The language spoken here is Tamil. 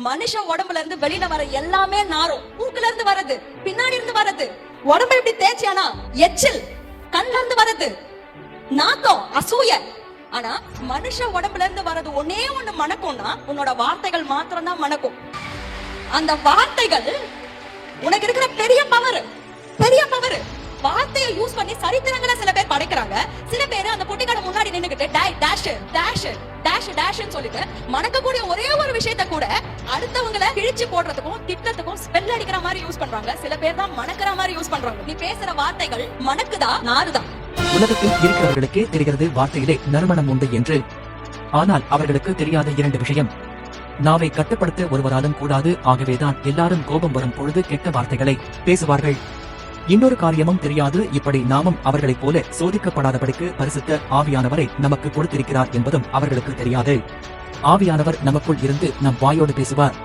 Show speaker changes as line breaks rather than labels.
மனுஷன் உடம்புல இருந்து வெளியில வர எல்லாமே நாரும். மூக்குல இருந்து வர்றது, பின்னாடி இருந்து வர்றது, உடம்பு இப்படி தேய்ச்சியானா எச்சில், கண்ல இருந்து வர்றது, நாத்தம், அசூய. ஆனா மனுஷ உடம்புல இருந்து வர்றது ஒன்னே ஒண்ணு மணக்கும்னா உன்னோட வார்த்தைகள் மாத்திரம் தான் மணக்கும். அந்த வார்த்தைகள் உனக்கு இருக்கிற பெரிய பவர். வார்த்தையை யூஸ் பண்ணி சரித்திரங்களை சில பேர் படைக்கிறாங்க. சில பேர் அந்த பொட்டிக்கார முன்னாடி நின்னுகிட்டு டேஷ் டேஷ் டேஷ் டேஷ்னு சொல்லிட்டு மணக்கக்கூடிய ஒரே ஒரு விஷயத்த கூட அடுத்தவங்களை கிழிச்சு போடுறதுக்கும் திட்டத்துக்கும் ஸ்பெல் அடிக்கிற மாதிரி யூஸ் பண்றாங்க. சில பேர் தான் மணக்கிற மாதிரி யூஸ் பண்றாங்க. நீ பேசுற வார்த்தைகள் மணக்குதா நாறுதா?
உலகத்தில் இருக்கிறவர்களுக்கே தெரிகிறது வார்த்தையிலே நறுமணம் உண்டு என்று. ஆனால் அவர்களுக்கு தெரியாத இரண்டு விஷயம். நாவை கட்டுப்படுத்த ஒருவராலும் கூடாது. ஆகவேதான் எல்லாரும் கோபம் வரும் பொழுது கெட்ட வார்த்தைகளை பேசுவார்கள். இன்னொரு காரியமும் தெரியாது. இப்படி நாமும் அவர்களைப் போல சோதிக்கப்படாதபடிக்கு பரிசுத்த ஆவியானவரை நமக்கு கொடுத்திருக்கிறார் என்பதும் அவர்களுக்கு தெரியாது. ஆவியானவர் நமக்குள் இருந்து நம் வாயோடு பேசுவார்.